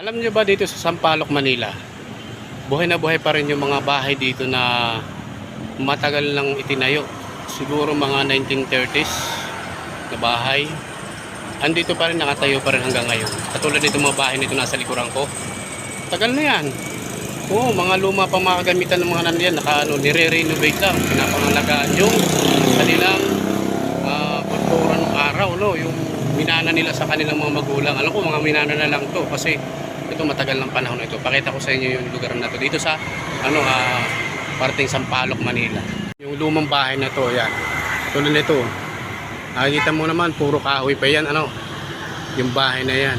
Alam niyo ba dito sa Sampaloc, Manila, buhay na buhay pa rin yung mga bahay dito na matagal nang itinayo. Siguro mga 1930s na bahay. Andito pa rin, nakatayo pa rin hanggang ngayon. Katulad nito mga bahay nito nasa likuran ko. Tagal na yan. Oo, mga luma pang mga kagamitan ng mga nandiyan. Nire-renovate lang. Pinapangalagaan yung kanilang kultura ng araw. No? Yung minana nila sa kanilang mga magulang. Alam ko, mga minana na lang to kasi ito matagal ng panahon na ito. Pakita ko sa inyo yung lugar na to dito sa parteng Sampaloc, Manila. Yung lumang bahay na to, yan. Tulad nito. Nakikita mo naman puro kahoy pa yan, yung bahay na yan.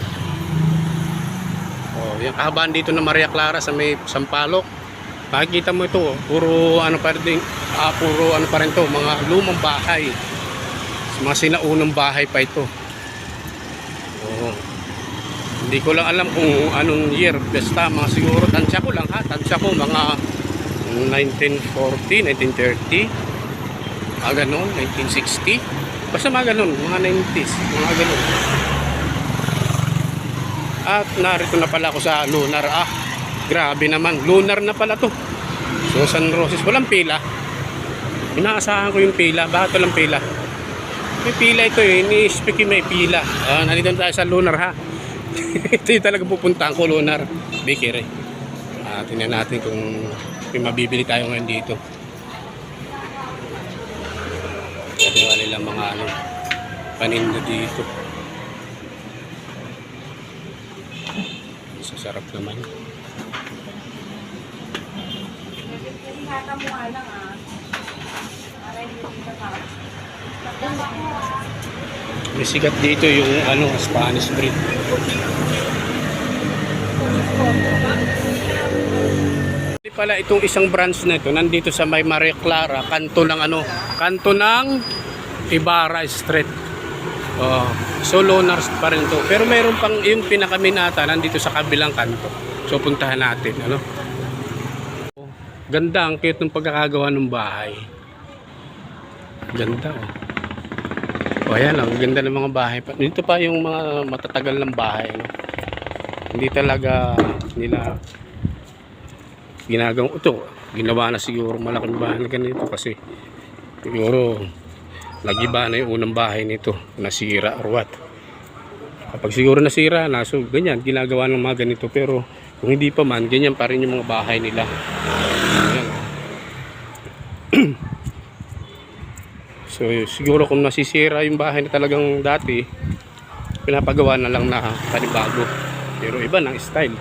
Oh, yung kahabaan dito na Maria Clara sa may Sampaloc. Nakikita mo ito, puro pa rin to, mga lumang bahay. Mga sinaunang bahay pa ito. Oh. Hindi ko lang alam kung anong year, basta mga siguro tansya ko lang tansya ko mga 1940, 1930, ganun, 1960, basta mga ganun, mga 90s, mga ganun. At narito na pala ako sa Lunar. Grabe naman, Lunar na pala to. So San Roses, walang pila. Inaasahan ko yung pila. Bakit walang pila? May pila ito ini-speak may pila. Nandito tayo sa Lunar Ito yung talaga pupuntahan ko, Lunar Bakery. Tingnan natin kung may mabibili tayo ngayon dito. Kasi wala lang mga paninda dito. Sasarap naman. May sikat dito yung Spanish bread. Pala itong isang branch na ito nandito sa may Maria Clara, kanto ng Ibarra Street. So Lunars pa rin to. Pero mayroon pang yung pinakaminata nandito sa kabilang kanto. So puntahan natin, Ganda, ang cute ng pagkakagawa ng bahay. Ganda, ayan, ang ganda ng mga bahay. Dito pa yung mga matatagal ng bahay, Hindi talaga nila ginagawang ginawa na siguro malaking bahay na ganito kasi siguro nagiba na yung unang bahay nito, nasira or what. Kapag siguro nasira na, so ganyan ginagawa ng mga ganito, pero kung hindi pa man, ganyan pa rin yung mga bahay nila. So siguro kung nasisira yung bahay na talagang dati, pinapagawa na lang na panibago, pero iba ng style.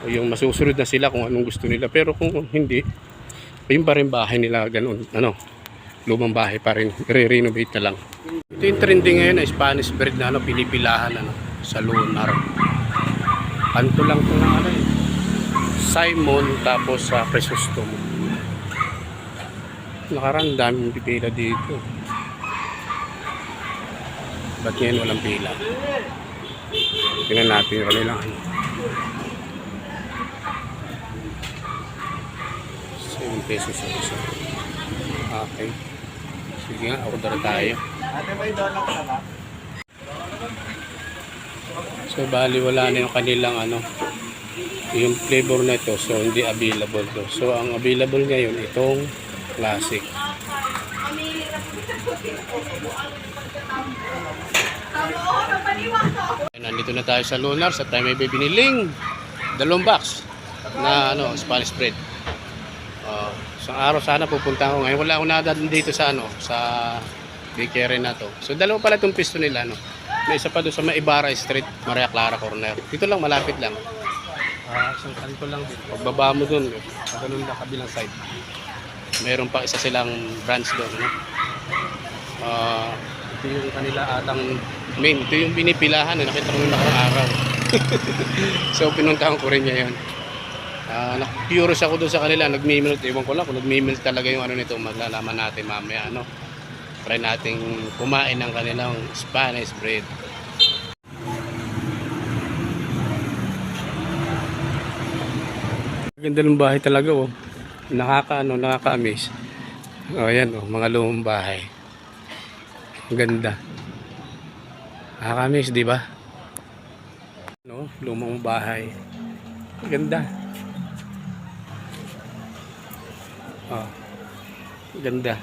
Yung masusunod na sila kung anong gusto nila, pero kung hindi, yung pa rin bahay nila ganun, lumang bahay pa rin, re-renovate na lang. Ito yung trending ngayon na Spanish bread na pinipilahan sa Lunar. Kanto lang ito na Simon, tapos sa Crisostom. Nakaraan daming pipila dito. Ba't ngayon walang pila? Tingnan natin yung kanilang 7 pesos sa isa. Okay. Sige nga, ako dara tayo. So bali wala na yung kanilang yung flavor na ito, so hindi available to. So ang available ngayon itong classic. Nandito na tayo sa Lunar at tayo may bibiniling 2 box na Spanish bread. Isang araw sana pupunta ako. Ngayon wala akong nadaan dito sa sa bakery na to. So dalawa pala itong pisto nila, May isa pa doon sa Ibarra Street, Maria Clara corner. Dito lang, malapit lang. Isang kanto lang dito. Pagbaba mo doon, ganun na kabilang side. Mayroon pa isa silang branch doon, ito yung kanila atang main. Ito yung binipilahan, nakita ko yung nakarang araw. So pinuntahan ko rin ngayon. Curious ako doon sa kanila, nagmi-milk, ewan ko lang kung nagmi-milk talaga yung nito, maglalaman natin mamaya, try nating kumain ng kanilang Spanish bread. Ganda ng bahay talaga, nakaka-amaze. Ayan, mga lumang bahay. Ang ganda. Nakaka-amaze, di ba? Lumang bahay. Ganda. Ah, ganda.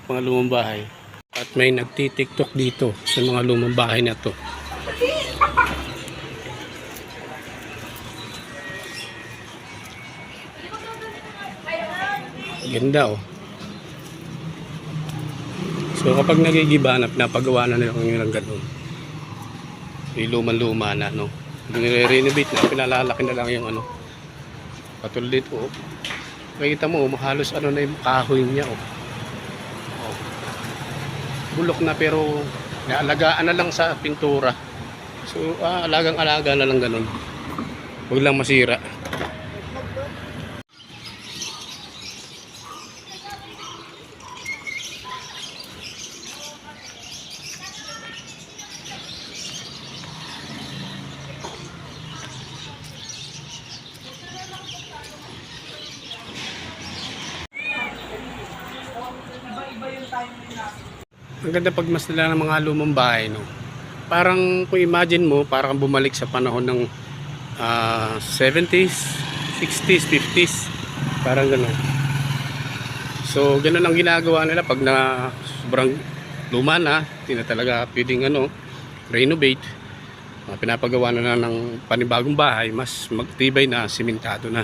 Mga lumang bahay. At may nagtitiktok dito sa mga lumang bahay na to. Ganda oh. So kapag nagigibanap, napagawa na nila ng ganun. Yung luma-luma na, no? Nire-renovate na, pinalalaki na lang yung ano. Patulad dito, oh. Makikita mo, halos ano na yung kahoy niya, oh. Oh. Bulok na pero naalagaan na lang sa pintura. So, alagang-alaga na lang ganun. Huwag lang masira. Ang ganda pag mas nila ng mga lumang bahay, no? Parang kung imagine mo, parang bumalik sa panahon ng 70s, 60s, 50s. Parang gano'n. So, gano'n ang ginagawa nila pag na sobrang luma na, hindi na talaga pwedeng ano, renovate. Pinapagawa na ng panibagong bahay, mas magtibay na, simentado na.